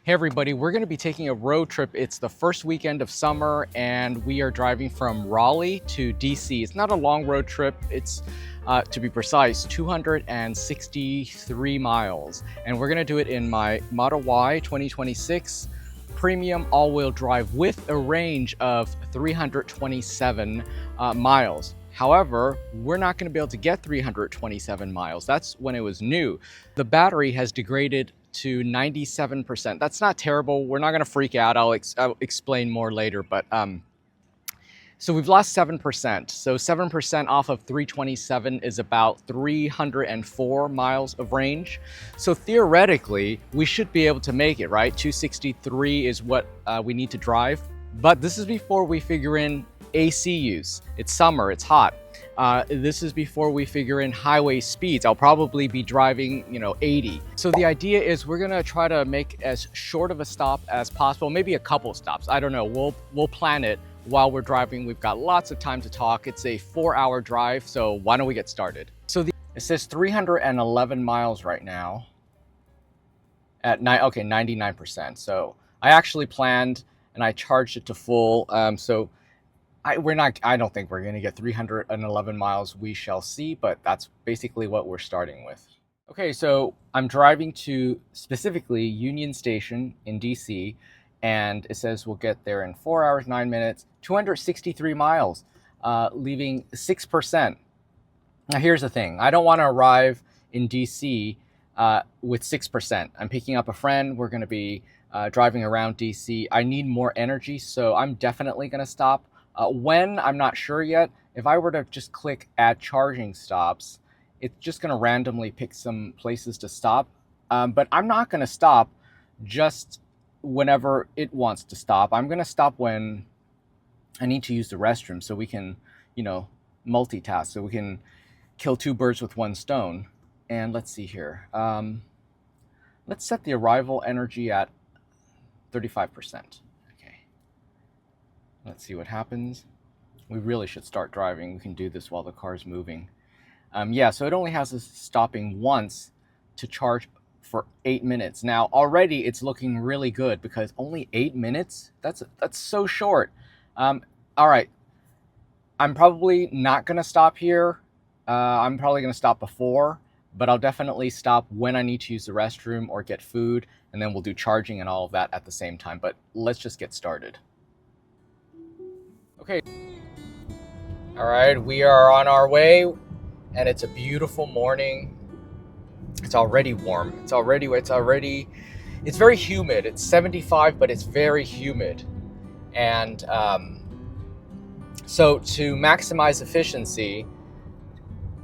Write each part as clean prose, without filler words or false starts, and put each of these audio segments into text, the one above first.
Hey everybody, we're going to be taking a road trip. It's the first weekend of summer and we are driving from Raleigh to DC. It's not a long road trip. It's, to be precise, 263 miles. And we're going to do it in my Model Y 2026 premium all-wheel drive with a range of 327 miles. However, we're not going to be able to get 327 miles. That's when it was new. The battery has degraded to 97%. That's not terrible. We're not going to freak out. I'll explain more later. But so we've lost 7%. So 7% off of 327 is about 304 miles of range. So theoretically, we should be able to make it, right? 263 is what we need to drive. But this is before we figure in AC use. It's summer, it's hot. This is before we figure in highway speeds. I'll probably be driving, 80. So the idea is we're gonna try to make as short of a stop as possible, maybe a couple stops. I don't know, we'll plan it while we're driving. We've got lots of time to talk. It's a 4-hour drive, so why don't we get started? So it says 311 miles right now at 99%. So I actually planned and I charged it to full. I don't think we're going to get 311 miles. We shall see, but that's basically what we're starting with. Okay, so I'm driving to specifically Union Station in DC, and it says we'll get there in 4 hours, 9 minutes, 263 miles, leaving 6%. Now here's the thing. I don't want to arrive in DC with 6%. I'm picking up a friend. We're going to be driving around DC. I need more energy, so I'm definitely going to stop. When, I'm not sure yet. If I were to just click add charging stops, it's just going to randomly pick some places to stop. But I'm not going to stop just whenever it wants to stop. I'm going to stop when I need to use the restroom so we can, multitask, so we can kill two birds with one stone. And let's see here. Let's set the arrival energy at 35%. Let's see what happens. We really should start driving. We can do this while the car's moving. Yeah, so it only has us stopping once to charge for 8 minutes. Now, already it's looking really good because only 8 minutes? That's so short. All right, I'm probably not gonna stop here. I'm probably gonna stop before, but I'll definitely stop when I need to use the restroom or get food, and then we'll do charging and all of that at the same time. But let's just get started. Okay, all right, we are on our way and it's a beautiful morning. It's already warm. It's very humid. It's 75, but it's very humid. And so to maximize efficiency,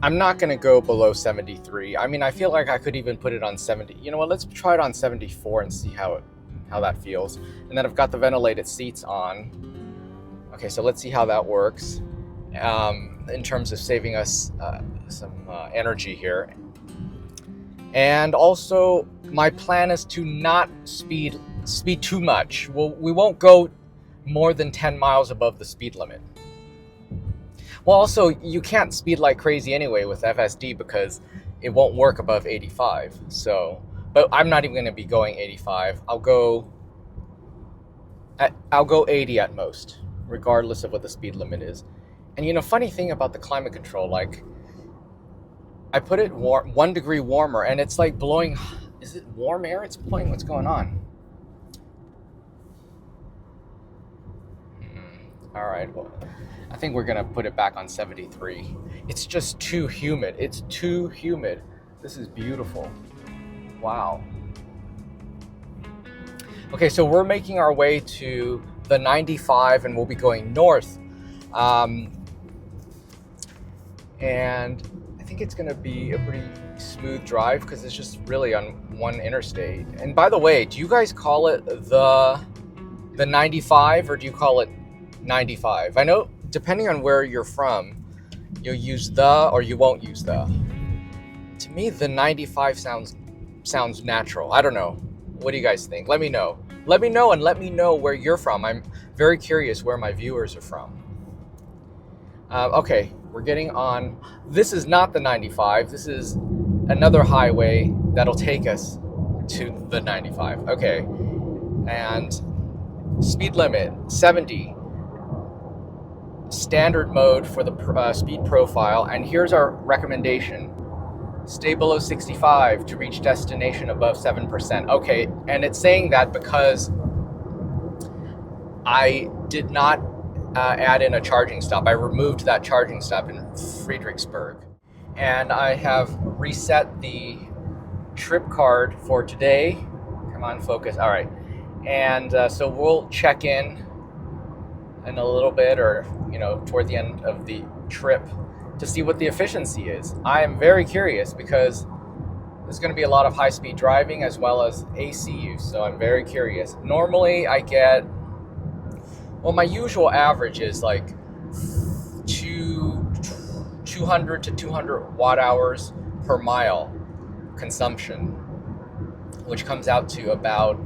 I'm not gonna go below 73. I mean, I feel like I could even put it on 70. You know what, let's try it on 74 and see how that feels. And then I've got the ventilated seats on. Okay, so let's see how that works in terms of saving us some energy here. And also, my plan is to not speed too much. We won't go more than 10 miles above the speed limit. Well, also, you can't speed like crazy anyway with FSD because it won't work above 85. So, but I'm not even going to be going 85. I'll go 80 at most, regardless of what the speed limit is. And funny thing about the climate control, like I put it 1 degree warmer and it's like blowing, is it warm air? It's blowing, what's going on? All right, well, I think we're gonna put it back on 73. It's just too humid. It's too humid. This is beautiful. Wow. Okay, so we're making our way to the 95 and we'll be going north. And I think it's gonna be a pretty smooth drive because it's just really on one interstate. And by the way, do you guys call it the 95 or do you call it 95? I know depending on where you're from, you'll use the or you won't use the. To me, the 95 sounds natural. I don't know. What do you guys think? Let me know. Let me know and let me know where you're from. I'm very curious where my viewers are from. Okay, we're getting on. This is not the 95. This is another highway that'll take us to the 95. Okay, And speed limit 70, standard mode for the speed profile. And here's our recommendation: stay below 65 to reach destination above 7%. Okay, and it's saying that because I did not add in a charging stop. I removed that charging stop in Fredericksburg, and I have reset the trip card for today. Come on, focus. All right, and so we'll check in a little bit, or toward the end of the trip, to see what the efficiency is. I am very curious because there's going to be a lot of high-speed driving as well as AC use, so I'm very curious. Normally I get, well, my usual average is like 200 to 200 watt hours per mile consumption, which comes out to about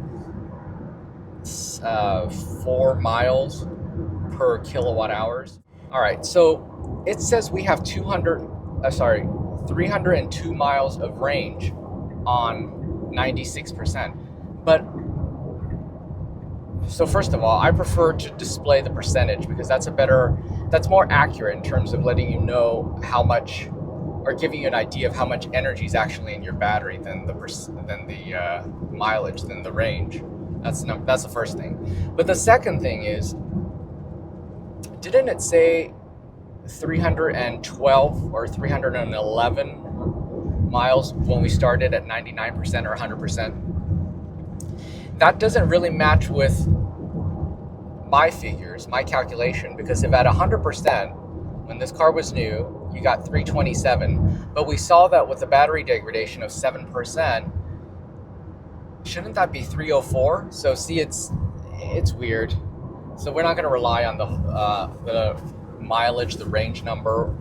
4 miles per kilowatt hours. All right, so it says we have 302 miles of range on 96%. But so first of all, I prefer to display the percentage because that's more accurate in terms of letting you know how much, or giving you an idea of how much energy is actually in your battery than the mileage, than the range. That's the first thing. But the second thing is, didn't it say 312 or 311 miles when we started at 99% or 100%? That doesn't really match with my figures, my calculation, because if at 100%, when this car was new, you got 327, but we saw that with the battery degradation of 7%, shouldn't that be 304? So see, it's weird. So we're not going to rely on the mileage, the range number.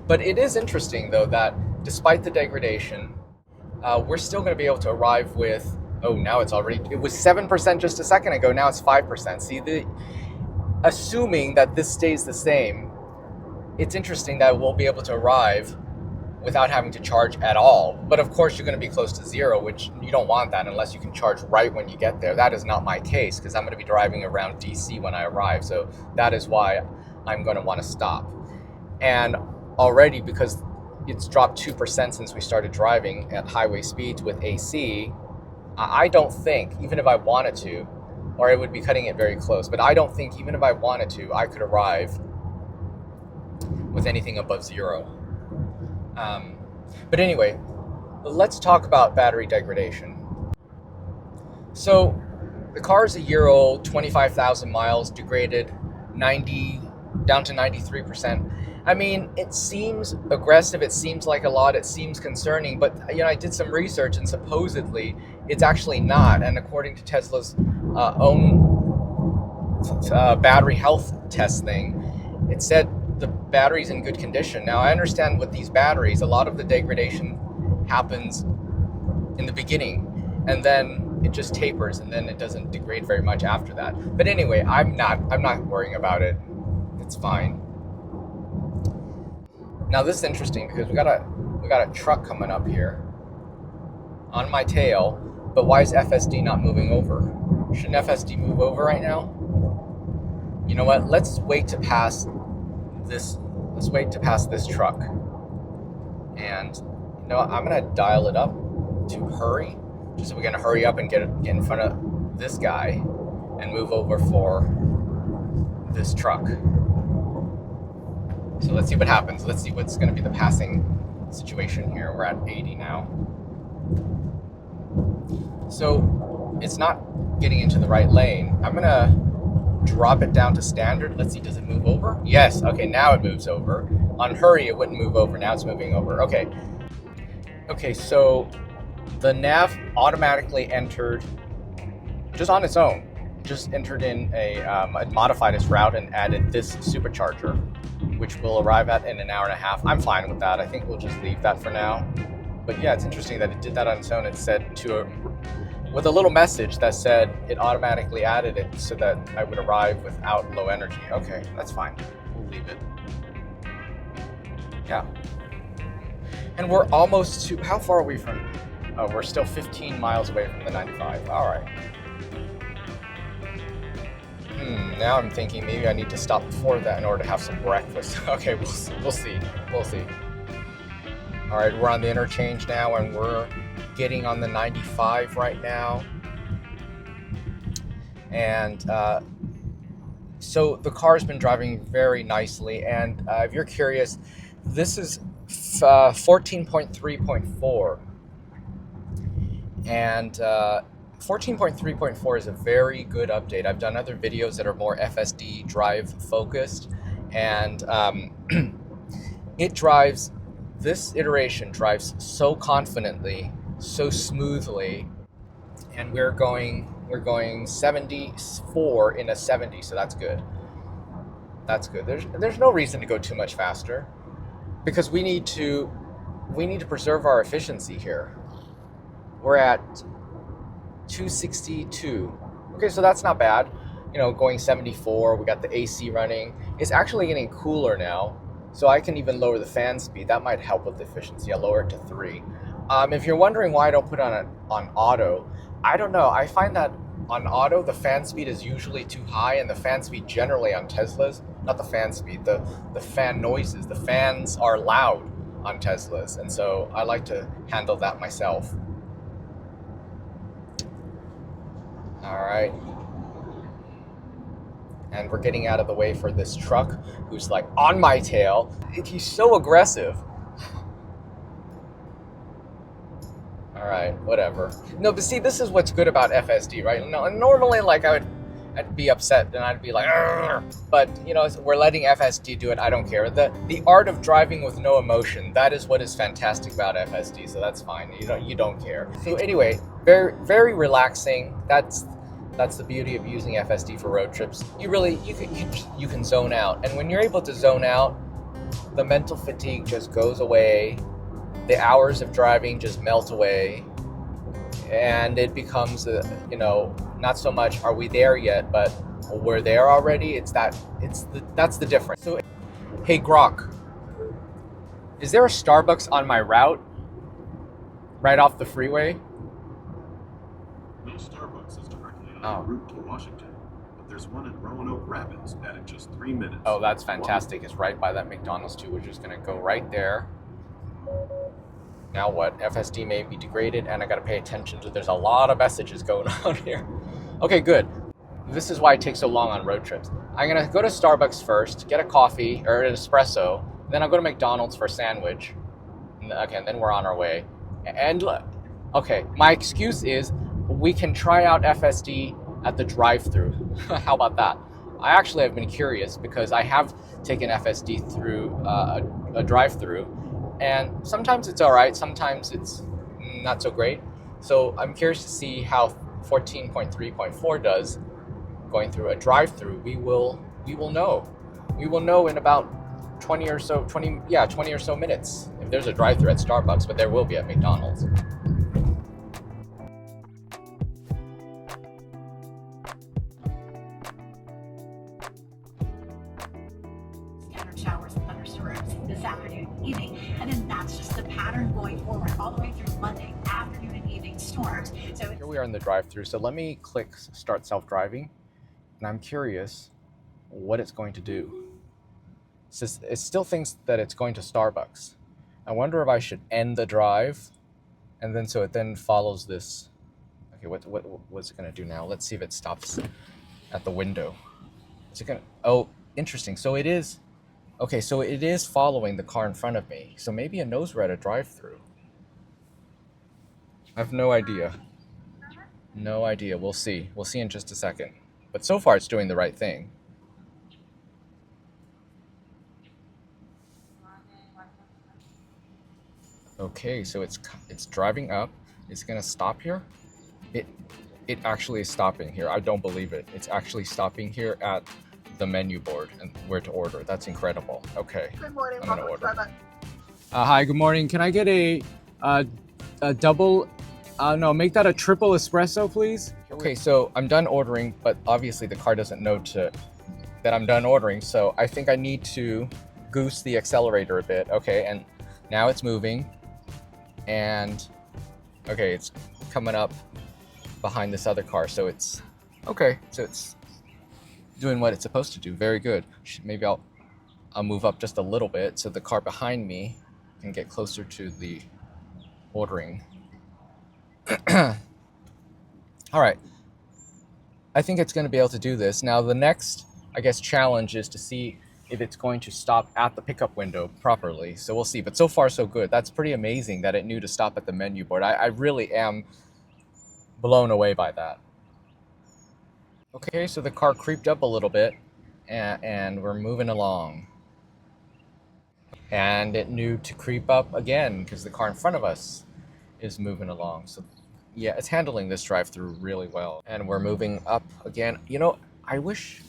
But it is interesting, though, that despite the degradation, we're still going to be able to arrive with, now it was 7% just a second ago, now it's 5%. See, assuming that this stays the same, it's interesting that we'll be able to arrive without having to charge at all. But of course, you're going to be close to zero, which you don't want that unless you can charge right when you get there. That is not my case, because I'm going to be driving around DC when I arrive. So that is why I'm going to want to stop. And already, because it's dropped 2% since we started driving at highway speeds with AC, I don't think, even if I wanted to, or it would be cutting it very close, but I don't think even if I wanted to, I could arrive with anything above zero. But anyway, let's talk about battery degradation. So the car is a year old, 25,000 miles, degraded down to 93%. I mean, it seems aggressive, it seems like a lot, it seems concerning, but I did some research and supposedly it's actually not. And according to Tesla's own battery health test thing, it said the battery's in good condition. Now, I understand with these batteries, a lot of the degradation happens in the beginning, and then it just tapers, and then it doesn't degrade very much after that. But anyway, I'm not worrying about it. It's fine. Now this is interesting because we got a truck coming up here on my tail, but why is FSD not moving over? Shouldn't FSD move over right now? You know what? Let's wait to pass this truck. And I'm gonna dial it up to hurry, just so we're gonna hurry up and get in front of this guy and move over for this truck. So let's see what happens. Let's see what's going to be the passing situation here. We're at 80 now. So it's not getting into the right lane. I'm going to drop it down to standard. Let's see, does it move over? Yes. Okay, now it moves over. On hurry, it wouldn't move over. Now it's moving over. Okay. Okay, so the nav automatically entered just on its own. Just entered in it modified its route and added this supercharger, which will arrive at in an hour and a half. I'm fine with that. I think we'll just leave that for now. But yeah, it's interesting that it did that on its own. It said with a little message that said it automatically added it so that I would arrive without low energy. Okay, that's fine. We'll leave it. Yeah. And we're almost to, how far are we from, we're still 15 miles away from the 95. All right. now I'm thinking maybe I need to stop before that in order to have some breakfast. Okay, we'll see. We'll see. All right, we're on the interchange now, and we're getting on the 95 right now. And so the car's been driving very nicely. And if you're curious, this is 14.3.4. And 14.3.4 is a very good update. I've done other videos that are more FSD drive focused, and this iteration drives so confidently, so smoothly, and we're going 74 in a 70, so that's good. That's good. There's no reason to go too much faster, because we need to preserve our efficiency here. We're at 262. Okay, so that's not bad. You know, going 74, we got the AC running. It's actually getting cooler now, so I can even lower the fan speed. That might help with efficiency. I'll lower it to 3. If you're wondering why I don't put it on auto, I don't know. I find that on auto, the fan speed is usually too high, and the fan speed generally on Teslas, not the fan speed, the fan noises. The fans are loud on Teslas, and so I like to handle that myself. All right. And we're getting out of the way for this truck who's like on my tail. He's so aggressive. All right, whatever. No, but see, this is what's good about FSD, right? No, normally, like, I'd be upset and I'd be like, argh! But you know, we're letting FSD do it. I don't care. The art of driving with no emotion. That is what is fantastic about FSD. So that's fine. You don't care. So anyway, very very relaxing. That's the beauty of using FSD for road trips. You can zone out, and when you're able to zone out, the mental fatigue just goes away. The hours of driving just melt away, and it becomes not so much are we there yet, but we're there already. That's the difference. So, hey Grok, is there a Starbucks on my route right off the freeway? No Starbucks is directly en route to Washington, but there's one in Roanoke Rapids at in just 3 minutes. Oh, that's fantastic. It's right by that McDonald's too. We're just gonna go right there. Now what? FSD may be degraded, and I gotta pay attention to, there's a lot of messages going on here. Okay, good. This is why it takes so long on road trips. I'm gonna go to Starbucks first, get a coffee or an espresso, then I'll go to McDonald's for a sandwich. Okay, and then we're on our way. And look, okay, my excuse is we can try out FSD at the drive-thru. How about that? I actually have been curious because I have taken FSD through a drive-thru, and sometimes it's all right, sometimes it's not so great. So I'm curious to see how 14.3.4 does going through a drive-thru. We will know. We will know in about 20 or so minutes if there's a drive-thru at Starbucks, but there will be at McDonald's. Showers and thunderstorms this afternoon, evening, and then that's just the pattern going forward all the way through Monday afternoon and evening storms. So here we are in the drive-thru. So let me click start self-driving, and I'm curious what it's going to do. It still thinks that it's going to Starbucks. I wonder if I should end the drive, and then so it then follows this. Okay, what's it going to do now? Let's see if it stops at the window. Is it going to? Oh, interesting. So it is. Okay, so it is following the car in front of me. So maybe it knows we're at a drive-thru. I have no idea. No idea. We'll see. We'll see in just a second. But so far, it's doing the right thing. Okay, so it's driving up. It's gonna stop here. It actually is stopping here. I don't believe it. It's actually stopping here at the menu board and where to order. That's incredible. Okay. Good morning. I'm gonna order. Starbucks. Hi, good morning. Can I get a double, no, make that a triple espresso, please? Okay, so I'm done ordering, but obviously the car doesn't know that I'm done ordering, so I think I need to goose the accelerator a bit. Okay, and now it's moving, and okay, it's coming up behind this other car, so it's okay, so it's doing what it's supposed to do. Very good. Maybe I'll move up just a little bit so the car behind me can get closer to the ordering. All right. I think it's going to be able to do this. Now the next, I guess, challenge is to see if it's going to stop at the pickup window properly. So we'll see. But so far, so good. That's pretty amazing that it knew to stop at the menu board. I really am blown away by that. Okay, so the car creeped up a little bit, and we're moving along. And it knew to creep up again because the car in front of us is moving along. So yeah, it's handling this drive-through really well. And we're moving up again. You know, I wish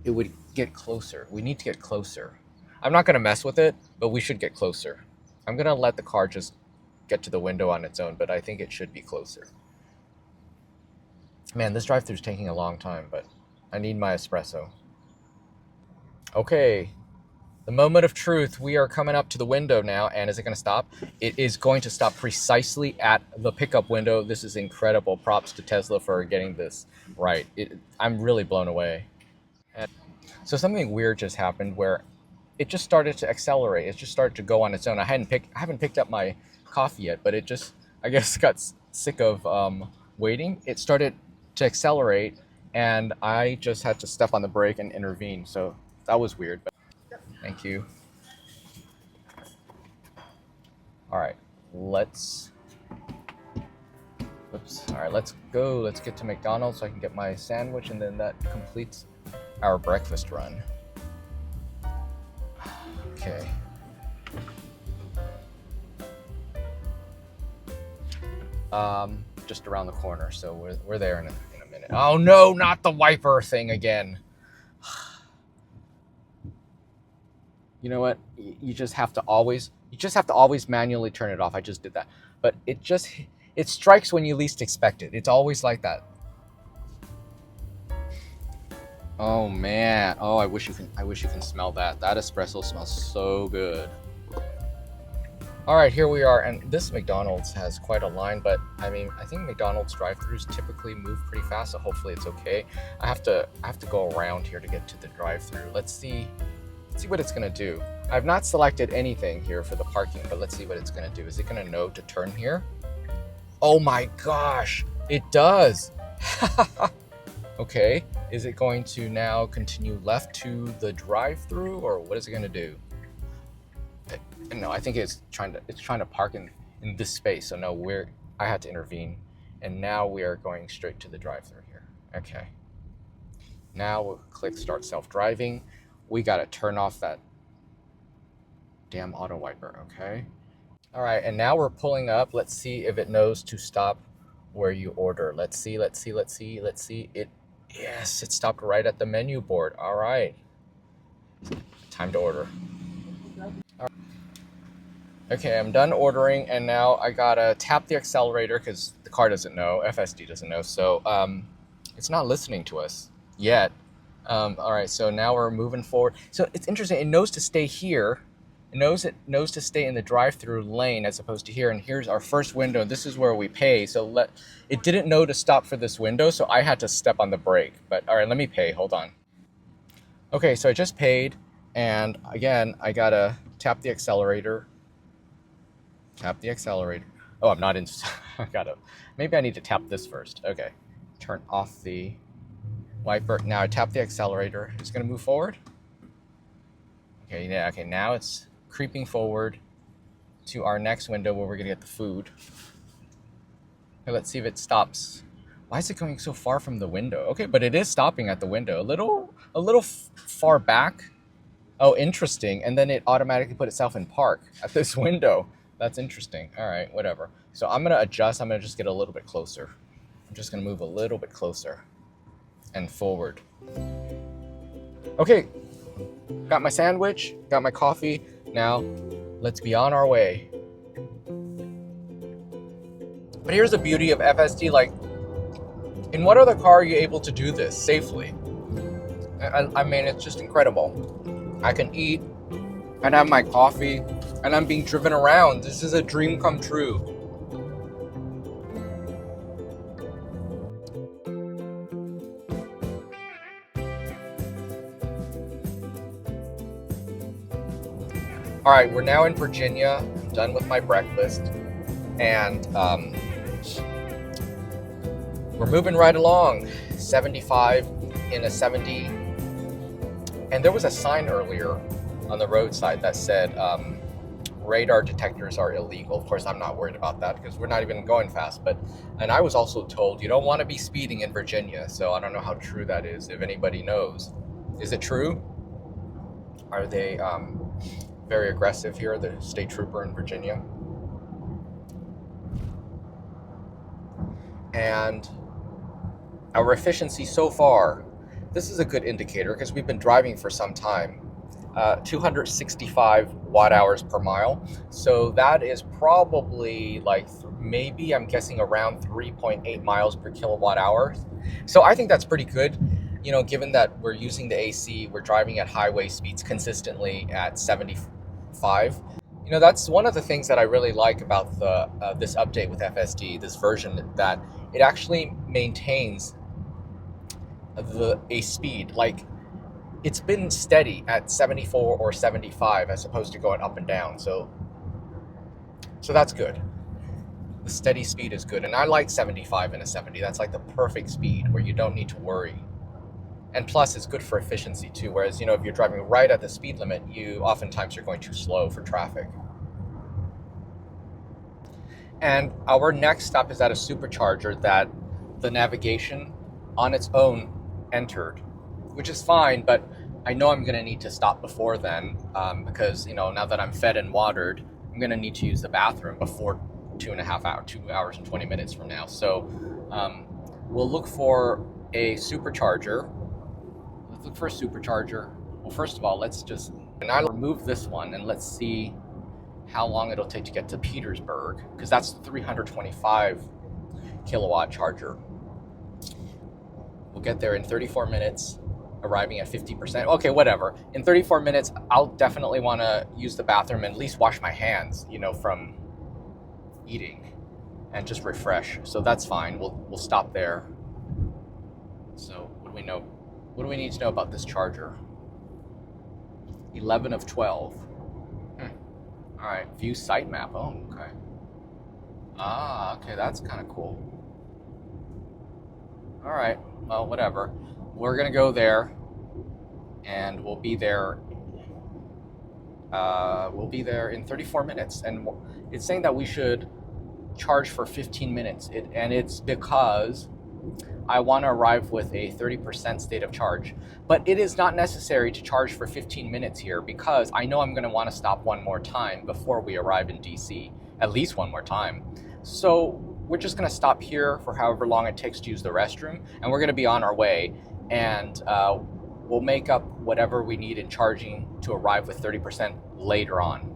it would get closer. We need to get closer. I'm not going to mess with it, but we should get closer. I'm going to let the car just get to the window on its own, but I think it should be closer. Man, this drive-through is taking a long time, but I need my espresso. Okay, the moment of truth. We are coming up to the window now, and is it going to stop? It is going to stop precisely at the pickup window. This is incredible. Props to Tesla for getting this right. I'm really blown away. And so something weird just happened where it just started to accelerate. It just started to go on its own. I haven't picked up my coffee yet, but it just, I guess, got sick of waiting. It started to accelerate, and I just had to step on the brake and intervene. So that was weird, but thank you. All right, let's go. Let's get to McDonald's so I can get my sandwich, and then that completes our breakfast run. Okay. Just around the corner, so we're there in a minute. Oh no, not the wiper thing again. You know what? You just have to always manually turn it off. I just did that, but it strikes when you least expect it. It's always like that. Oh man. Oh, I wish you can smell that. That espresso smells so good. All right, here we are, and this McDonald's has quite a line, but I mean, I think McDonald's drive-thrus typically move pretty fast, so hopefully it's okay. I have to go around here to get to the drive-thru. Let's see what it's gonna do. I've not selected anything here for the parking, but let's see what it's gonna do. Is it gonna know to turn here? Oh my gosh, it does. Okay, is it going to now continue left to the drive-thru, or what is it gonna do? No, I think it's trying to park in this space. So no, I had to intervene, and now we are going straight to the drive-thru here. Okay. Now we'll click start self-driving. We gotta turn off that damn auto wiper. Okay. All right, and now we're pulling up. Let's see if it knows to stop where you order. Let's see. Yes, it stopped right at the menu board. All right. Time to order. Okay, I'm done ordering, and now I gotta tap the accelerator because the car doesn't know, FSD doesn't know, so it's not listening to us yet. All right, so now we're moving forward. So it's interesting, it knows to stay here. It knows to stay in the drive-through lane as opposed to here, and here's our first window. This is where we pay, so it didn't know to stop for this window, so I had to step on the brake. But all right, let me pay, hold on. Okay, so I just paid, and again, I gotta tap the accelerator. Tap the accelerator. Oh, I'm not in. Maybe I need to tap this first. Okay. Turn off the wiper. Now I tap the accelerator. It's going to move forward. Okay, yeah, okay. Now it's creeping forward to our next window where we're going to get the food. Okay, let's see if it stops. Why is it going so far from the window? Okay, but it is stopping at the window. A little far back. Oh, interesting. And then it automatically put itself in park at this window. That's interesting. All right, whatever. So I'm going to adjust. I'm going to just get a little bit closer. I'm just going to move a little bit closer and forward. Okay, got my sandwich, got my coffee. Now, let's be on our way. But here's the beauty of FSD. Like, in what other car are you able to do this safely? I mean, it's just incredible. I can eat and have my coffee, and I'm being driven around. This is a dream come true. All right, we're now in Virginia. I'm done with my breakfast, and we're moving right along. 75 in a 70, and there was a sign earlier on the roadside that said radar detectors are illegal. Of course, I'm not worried about that because we're not even going fast. And I was also told you don't want to be speeding in Virginia. So I don't know how true that is. If anybody knows, is it true? Are they very aggressive here, the state trooper in Virginia? And our efficiency so far, this is a good indicator because we've been driving for some time. 265 watt hours per mile. So that is probably like maybe I'm guessing around 3.8 miles per kilowatt hour. So I think that's pretty good, you know, given that we're using the AC, we're driving at highway speeds consistently at 75. You know, that's one of the things that I really like about the this update with FSD, this version, that it actually maintains a speed. Like, it's been steady at 74 or 75 as opposed to going up and down. So that's good. The steady speed is good. And I like 75 in a 70. That's like the perfect speed where you don't need to worry. And plus, it's good for efficiency too. Whereas, you know, if you're driving right at the speed limit, oftentimes you're going too slow for traffic. And our next stop is at a supercharger that the navigation on its own entered, which is fine, but I know I'm going to need to stop before then because, you know, now that I'm fed and watered, I'm going to need to use the bathroom before 2 hours and 20 minutes from now. So we'll look for a supercharger. Let's look for a supercharger. Well, first of all, and I'll remove this one and let's see how long it'll take to get to Petersburg, because that's the 325 kilowatt charger. We'll get there in 34 minutes, arriving at 50%. Okay, whatever. In 34 minutes, I'll definitely want to use the bathroom and at least wash my hands, you know, from eating, and just refresh. So that's fine. We'll stop there. So what do we know? What do we need to know about this charger? 11 of 12. All right, view site map. Oh, okay. Okay, that's kind of cool. All right, well, whatever. We're gonna go there, and we'll be there. We'll be there in 34 minutes, and it's saying that we should charge for 15 minutes. And it's because I want to arrive with a 30% state of charge. But it is not necessary to charge for 15 minutes here because I know I'm going to want to stop one more time before we arrive in DC, at least one more time. So we're just going to stop here for however long it takes to use the restroom, and we're going to be on our way, and we'll make up whatever we need in charging to arrive with 30% later on.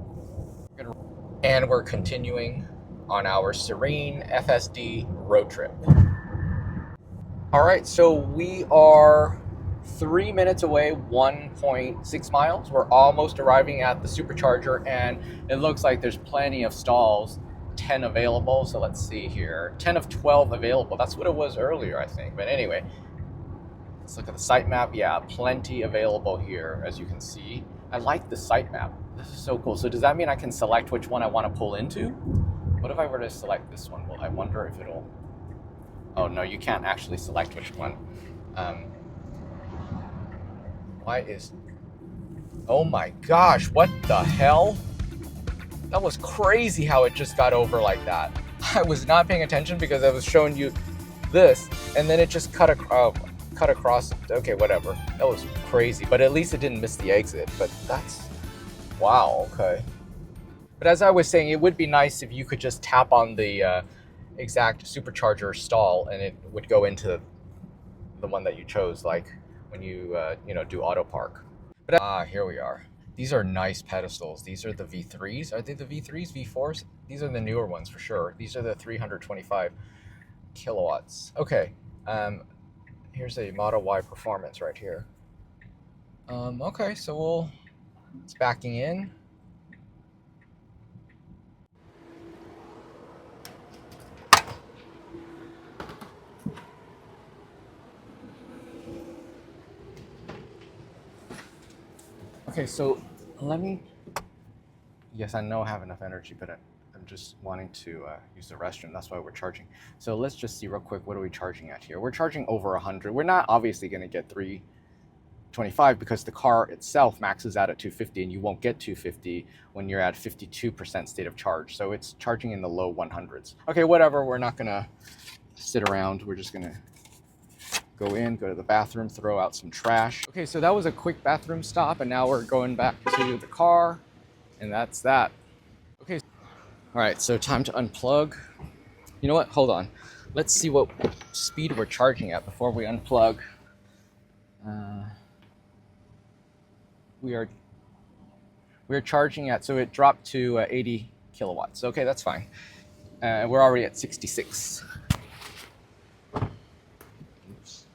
And we're continuing on our serene FSD road trip. All right, so we are 3 minutes away, 1.6 miles. We're almost arriving at the supercharger, and it looks like there's plenty of stalls, 10 available. So let's see here, 10 of 12 available. That's what it was earlier, I think. But anyway, let's look at the site map. Yeah, plenty available here, as you can see. I like the site map. This is so cool. So does that mean I can select which one I want to pull into? What if I were to select this one? Well, I wonder if it'll... Oh, no, you can't actually select which one. Oh my gosh, what the hell? That was crazy how it just got over like that. I was not paying attention because I was showing you this, and then it just cut across. Okay, whatever. That was crazy, but at least it didn't miss the exit. But that's... Wow, okay. But as I was saying, it would be nice if you could just tap on the exact supercharger stall and it would go into the one that you chose, like when you do auto park. But here we are. These are nice pedestals. These are the V3s. Are they the V3s, V4s? These are the newer ones for sure. These are the 325 kilowatts. Okay, here's a Model Y performance right here. Okay, so it's backing in. Okay, so let me Yes, I know I have enough energy, but I'm just wanting to use the restroom. That's why we're charging. So let's just see real quick, what are we charging at here? We're charging over 100. We're not obviously going to get 325 because the car itself maxes out at 250, and you won't get 250 when you're at 52% state of charge. So it's charging in the low 100s. Okay, whatever. We're not going to sit around. We're just going to go in, go to the bathroom, throw out some trash. Okay, so that was a quick bathroom stop, and now we're going back to the car, and that's that. Okay, all right, so time to unplug. You know what? Hold on. Let's see what speed we're charging at before we unplug. We are charging at, so it dropped to 80 kilowatts. Okay, that's fine. We're already at 66. Oops.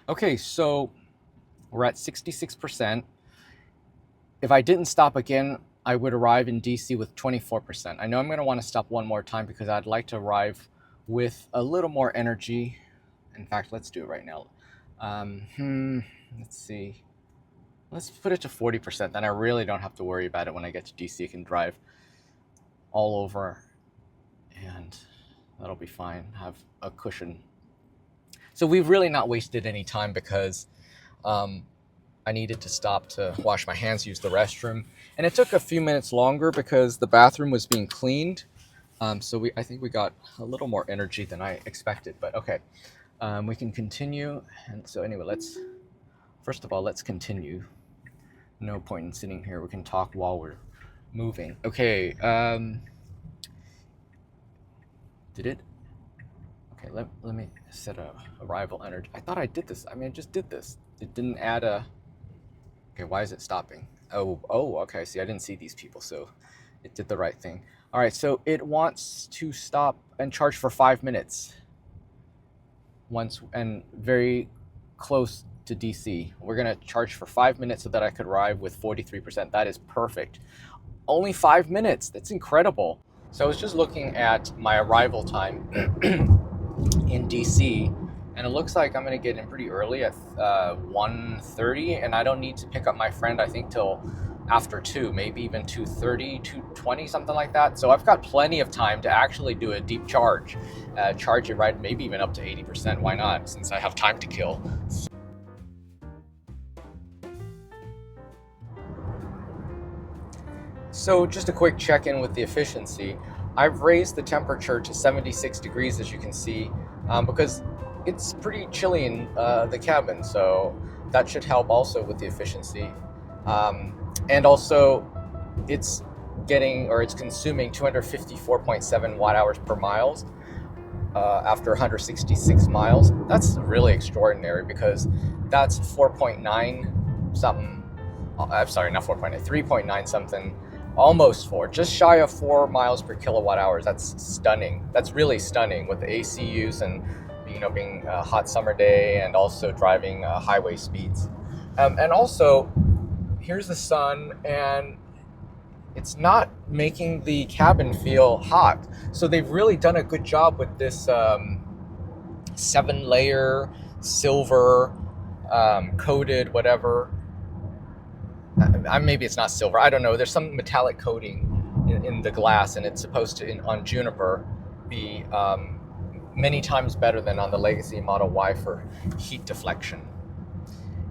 Okay, so we're at 66%. If I didn't stop again, I would arrive in DC with 24%. I know I'm going to want to stop one more time because I'd like to arrive with a little more energy. In fact, let's do it right now. Let's see. Let's put it to 40%. Then I really don't have to worry about it when I get to DC. I can drive all over and that'll be fine. Have a cushion. So we've really not wasted any time because I needed to stop to wash my hands, use the restroom. And it took a few minutes longer because the bathroom was being cleaned. So I think we got a little more energy than I expected, but okay. We can continue. And so anyway, first of all, let's continue. No point in sitting here. We can talk while we're moving. Okay. Did it? Okay, let me set a arrival energy. I thought I did this. I mean, I just did this. It didn't add a... Okay, why is it stopping? Oh, okay. See, I didn't see these people, so it did the right thing. All right, so it wants to stop and charge for 5 minutes. And very close to DC. We're gonna charge for 5 minutes so that I could arrive with 43%. That is perfect. Only 5 minutes. That's incredible. So I was just looking at my arrival time in DC, and it looks like I'm gonna get in pretty early at 1:30, and I don't need to pick up my friend, I think, till after 2, maybe even 2:30, 2:20, something like that. So I've got plenty of time to actually do a deep charge, charge it right, maybe even up to 80%. Why not, since I have time to kill. So just a quick check-in with the efficiency. I've raised the temperature to 76 degrees, as you can see, because it's pretty chilly in the cabin, so that should help also with the efficiency. And also, it's consuming 254.7 watt hours per mile after 166 miles. That's really extraordinary because that's 4.9 something. I'm sorry, not 4.9, 3.9 something. Almost 4, just shy of 4 miles per kilowatt hours. That's stunning. That's really stunning with the AC use and being a hot summer day and also driving highway speeds. And also, here's the sun, and it's not making the cabin feel hot. So they've really done a good job with this 7-layer silver coated whatever. Maybe it's not silver. I don't know. There's some metallic coating in the glass, and it's supposed to, on Juniper, be many times better than on the legacy Model Y for heat deflection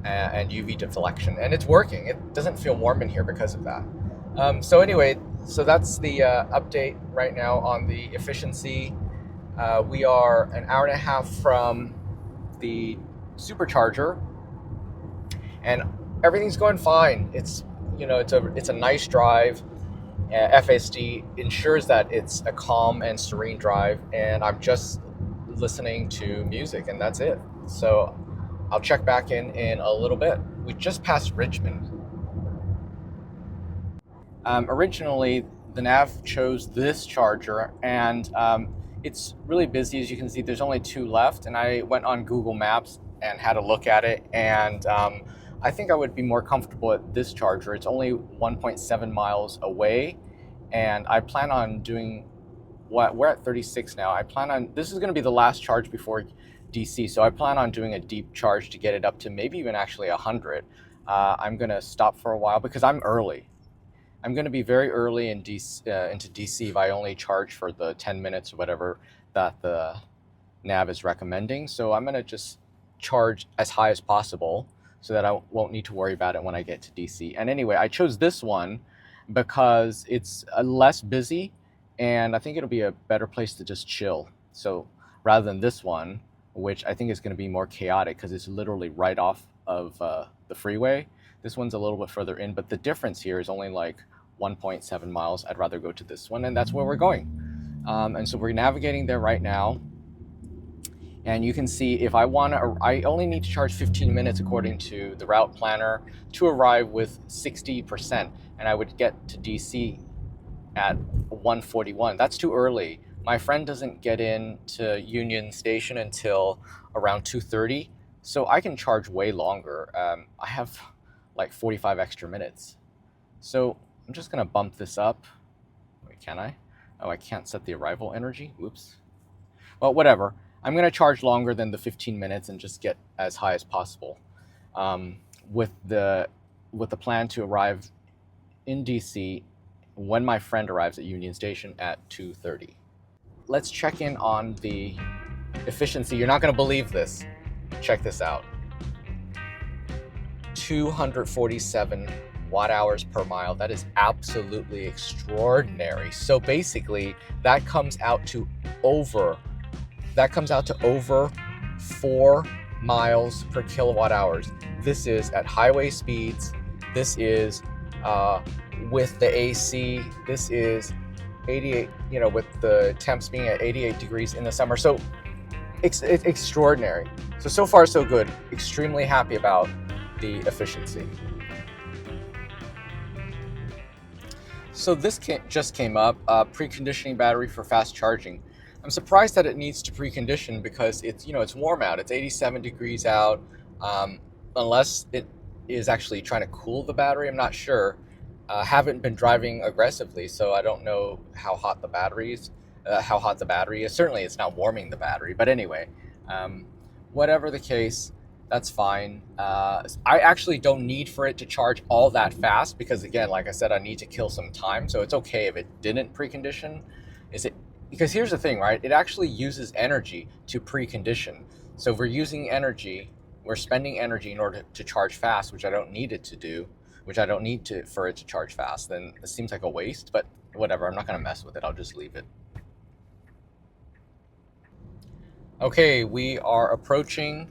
and UV deflection. And it's working. It doesn't feel warm in here because of that. So anyway, so that's the update right now on the efficiency. We are an hour and a half from the supercharger, and everything's going fine. It's a nice drive. FSD ensures that it's a calm and serene drive, and I'm just listening to music, and that's it. So I'll check back in a little bit. We just passed Richmond. Originally, the nav chose this charger, and it's really busy. As you can see, there's only 2 left, and I went on Google Maps and had a look at it, and I think I would be more comfortable at this charger. It's only 1.7 miles away, and I plan on doing what we're at 36 now. I plan on this is going to be the last charge before DC, so I plan on doing a deep charge to get it up to maybe even actually 100. I'm going to stop for a while because I'm early. I'm going to be very early in into DC if I only charge for the 10 minutes or whatever that the nav is recommending. So I'm going to just charge as high as possible so that I won't need to worry about it when I get to DC. And anyway, I chose this one because it's less busy, and I think it'll be a better place to just chill. So rather than this one, which I think is going to be more chaotic because it's literally right off of the freeway. This one's a little bit further in, but the difference here is only like 1.7 miles. I'd rather go to this one, and that's where we're going. And so we're navigating there right now. And you can see if I want to, I only need to charge 15 minutes according to the route planner to arrive with 60%. And I would get to DC at 1:41. That's too early. My friend doesn't get into Union Station until around 2:30. So I can charge way longer. I have like 45 extra minutes. So I'm just going to bump this up. Wait, can I? Oh, I can't set the arrival energy. Whoops. Well, whatever. I'm going to charge longer than the 15 minutes and just get as high as possible with the plan to arrive in DC when my friend arrives at Union Station at 2:30. Let's check in on the efficiency. You're not going to believe this. Check this out. 247 watt hours per mile. That is absolutely extraordinary. So basically, that comes out to over 4 miles per kilowatt hours. This is at highway speeds. This is with the AC. This is 88, with the temps being at 88 degrees in the summer. So it's extraordinary. So far so good. Extremely happy about the efficiency. So this just came up, preconditioning battery for fast charging. I'm surprised that it needs to precondition because it's warm out. It's 87 degrees out. Unless it is actually trying to cool the battery, I'm not sure. Haven't been driving aggressively, so I don't know how hot the battery is. Certainly, it's not warming the battery. But anyway, whatever the case, that's fine. I actually don't need for it to charge all that fast because, again, like I said, I need to kill some time. So it's okay if it didn't precondition. Because here's the thing, right? It actually uses energy to precondition. So if we're using energy, we're spending energy in order to charge fast, which I don't need it to do, for it to charge fast, then it seems like a waste, but whatever, I'm not gonna mess with it, I'll just leave it. Okay, we are approaching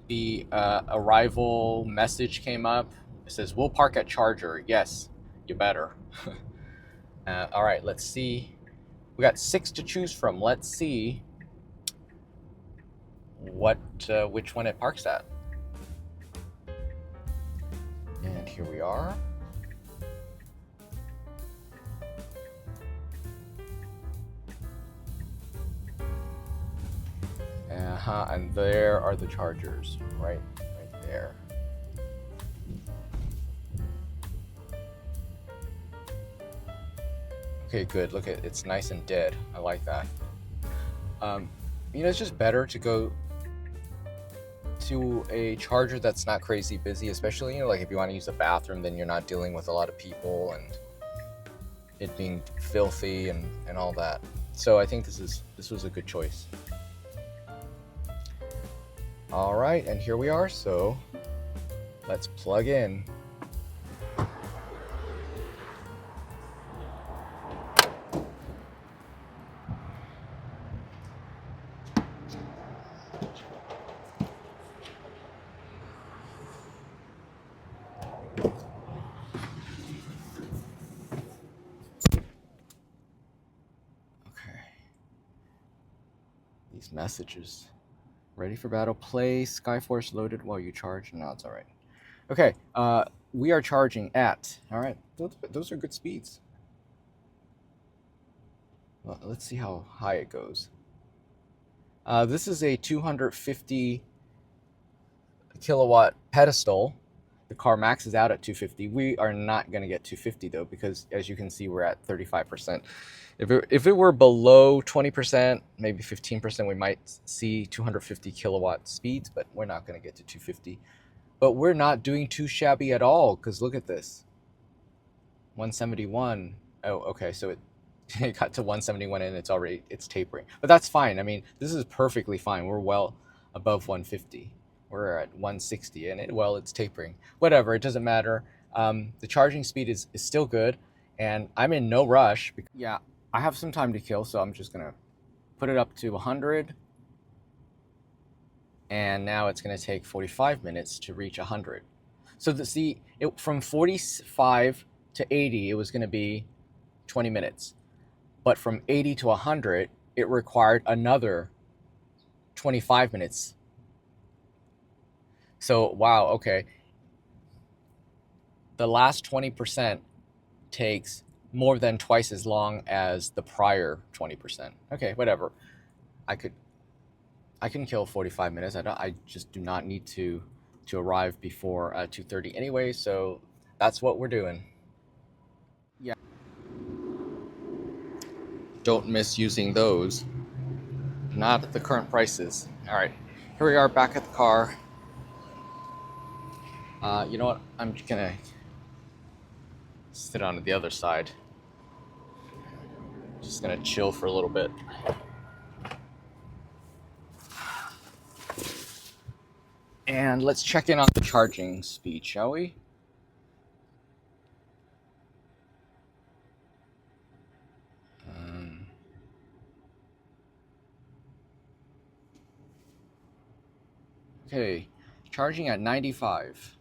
the arrival message came up. It says, we'll park at charger. Yes, you better. All right, let's see. We got 6 to choose from. Let's see which one it parks at. And here we are. And there are the chargers, right there. Okay, good. Look at it's nice and dead. I like that. It's just better to go to a charger that's not crazy busy, especially like if you want to use the bathroom, then you're not dealing with a lot of people and it being filthy and all that. So I think this was a good choice. All right, and here we are. So let's plug in. These messages. Ready for battle. Play Skyforce loaded while you charge. No, it's all right. Okay, we are charging at. All right, those are good speeds. Well, let's see how high it goes. This is a 250 kilowatt pedestal. the car maxes out at 250. We are not going to get 250 though, because as you can see, we're at 35%. If it were below 20%, maybe 15%, we might see 250 kilowatt speeds, but we're not going to get to 250. But we're not doing too shabby at all, because look at this. 171. Oh, okay, so it got to 171 and it's tapering. But that's fine. I mean, this is perfectly fine. We're well above 150. We're at 160 and it's tapering. Whatever, it doesn't matter. The charging speed is still good, and I'm in no rush. Yeah, I have some time to kill, so I'm just gonna put it up to 100. And now it's gonna take 45 minutes to reach 100. So from 45 to 80, it was gonna be 20 minutes. But from 80 to 100, it required another 25 minutes. So, wow, okay. The last 20% takes more than twice as long as the prior 20%. Okay, whatever. I can kill 45 minutes. I just do not need to arrive before 2:30 anyway, so that's what we're doing. Yeah. Don't miss using those. Not at the current prices. All right, here we are back at the car. You know what? I'm just gonna sit on the other side. Just gonna chill for a little bit. And let's check in on the charging speed, shall we? Okay, charging at 95.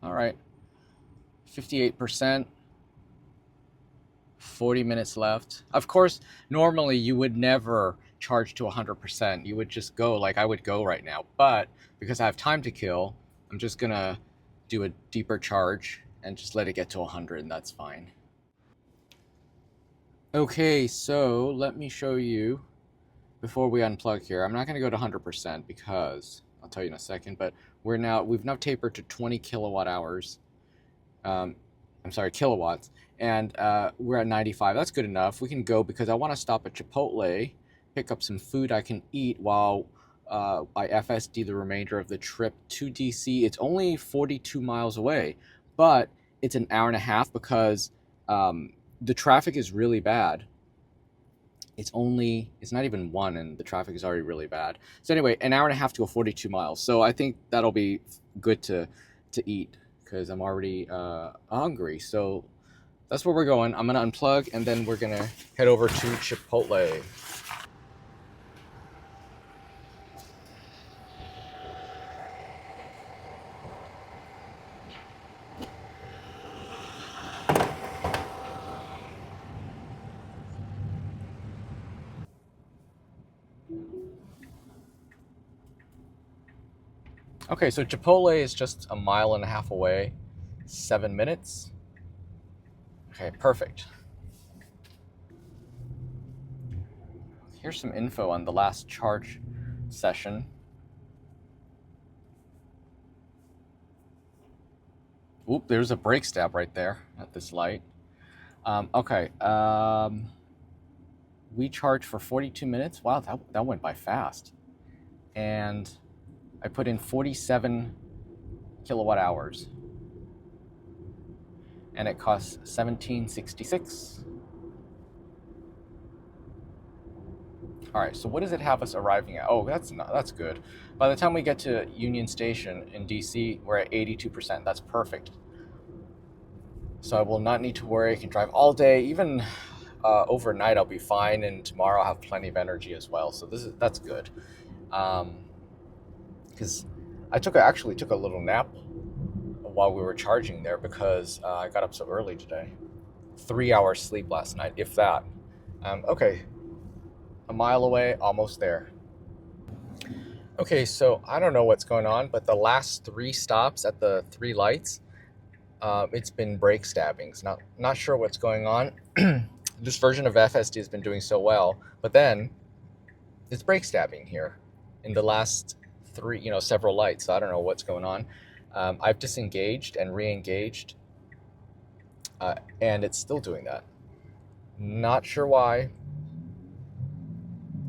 All right, 58%. 40 minutes left. Of course, normally you would never charge to 100%. You would just go like I would go right now. But because I have time to kill, I'm just gonna do a deeper charge and just let it get to 100, and that's fine. Okay, so let me show you before we unplug here. I'm not gonna go to 100% because I'll tell you in a second, but we've now tapered to 20 kilowatt hours. I'm sorry, kilowatts, and we're at 95. That's good enough. We can go because I want to stop at Chipotle, pick up some food I can eat while I FSD the remainder of the trip to DC. It's only 42 miles away, but it's an hour and a half because the traffic is really bad. It's not even 1 and the traffic is already really bad. So anyway, an hour and a half to go 42 miles. So I think that'll be good to eat because I'm already hungry. So that's where we're going. I'm gonna unplug and then we're gonna head over to Chipotle. Okay, so Chipotle is just a mile and a half away, 7 minutes. Okay, perfect. Here's some info on the last charge session. Oop, there's a brake stab right there at this light. Okay, we charged for 42 minutes. Wow, that went by fast. And I put in 47 kilowatt hours. And it costs $17.66. All right, so what does it have us arriving at? Oh, that's good. By the time we get to Union Station in DC, we're at 82%. That's perfect. So I will not need to worry. I can drive all day, even overnight. I'll be fine, and tomorrow I'll have plenty of energy as well. So that's good. Because I actually took a little nap while we were charging there because I got up so early today. 3 hours sleep last night, if that. Okay. A mile away, almost there. Okay, so I don't know what's going on, but the last 3 stops at the 3 lights, it's been brake stabbings. Not sure what's going on. This version of FSD has been doing so well, but then it's brake stabbing here in the last 3, several lights. So I don't know what's going on. I've disengaged and re-engaged, and it's still doing that. Not sure why.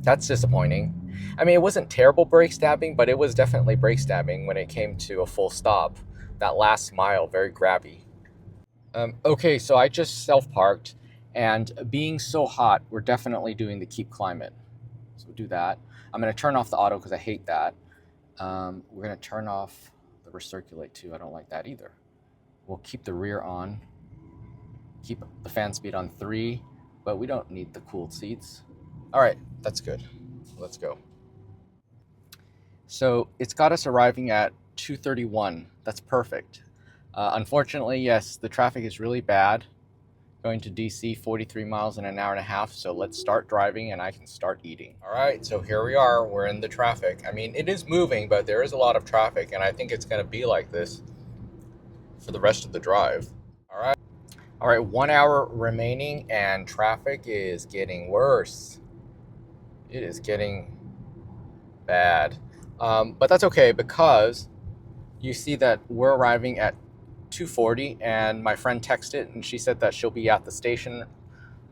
That's disappointing. I mean, it wasn't terrible brake stabbing, but it was definitely brake stabbing when it came to a full stop. That last mile, very grabby. Okay, so I just self-parked, and being so hot, we're definitely doing the keep climate. So we'll do that. I'm gonna turn off the auto because I hate that. We're gonna turn off the recirculate too. I don't like that either. We'll keep the rear on. Keep the fan speed on 3, but we don't need the cooled seats. All right, that's good. Let's go. So it's got us arriving at 2:31. That's perfect. Unfortunately, yes, the traffic is really bad. Going to DC, 43 miles in an hour and a half. So let's start driving and I can start eating. All right, so here we are. We're in the traffic. I mean, it is moving, but there is a lot of traffic, and I think it's going to be like this for the rest of the drive. All right, 1 hour remaining, and traffic is getting worse. It is getting bad. But that's okay, because you see that we're arriving at 2:40, and my friend texted and she said that she'll be at the station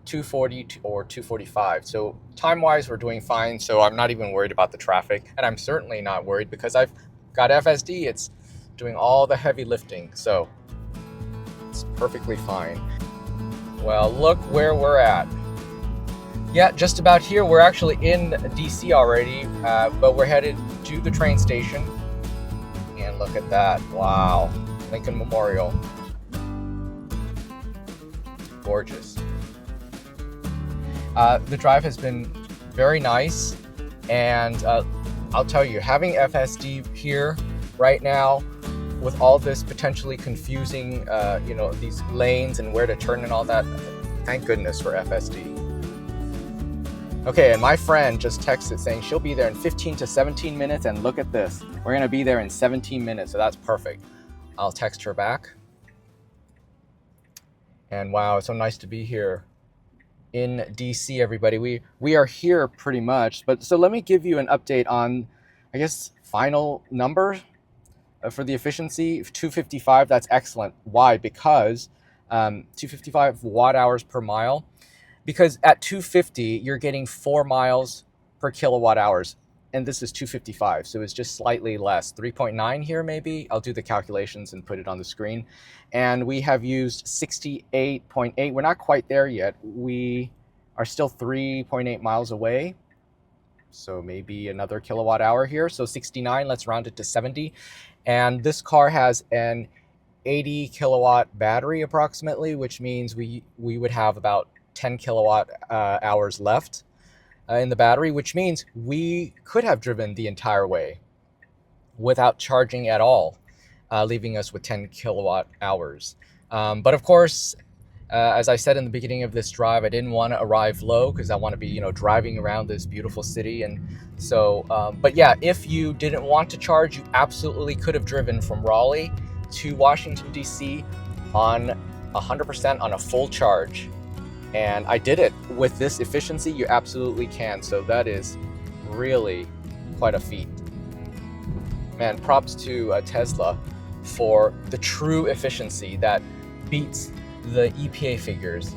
2:40 or 2:45. So time-wise, we're doing fine. So I'm not even worried about the traffic, and I'm certainly not worried because I've got FSD. It's doing all the heavy lifting, so it's perfectly fine. Well, look where we're at. Yeah, just about here. We're actually in DC already, but we're headed to the train station. And look at that. Wow. Lincoln Memorial. Gorgeous. The drive has been very nice. And I'll tell you, having FSD here right now, with all this potentially confusing, these lanes and where to turn and all that, thank goodness for FSD. Okay, and my friend just texted saying she'll be there in 15 to 17 minutes, and look at this. We're gonna be there in 17 minutes, so that's perfect. I'll text her back. And wow, it's so nice to be here in DC, everybody. We are here pretty much, but so let me give you an update on, I guess, final number for the efficiency. 255, that's excellent. Why? Because 255 watt hours per mile. Because at 250, you're getting 4 miles per kilowatt hours, and this is 255, so it's just slightly less, 3.9 here maybe. I'll do the calculations and put it on the screen. And we have used 68.8. We're not quite there yet. We are still 3.8 miles away, so maybe another kilowatt hour here. So 69, let's round it to 70. And this car has an 80 kilowatt battery approximately, which means we would have about 10 kilowatt hours left in the battery, which means we could have driven the entire way without charging at all, leaving us with 10 kilowatt hours. But of course, as I said in the beginning of this drive, I didn't want to arrive low because I want to be, driving around this beautiful city. And so, but yeah, if you didn't want to charge, you absolutely could have driven from Raleigh to Washington, DC on 100% on a full charge. And I did it. With this efficiency, you absolutely can. So that is really quite a feat. Man, props to Tesla for the true efficiency that beats the EPA figures.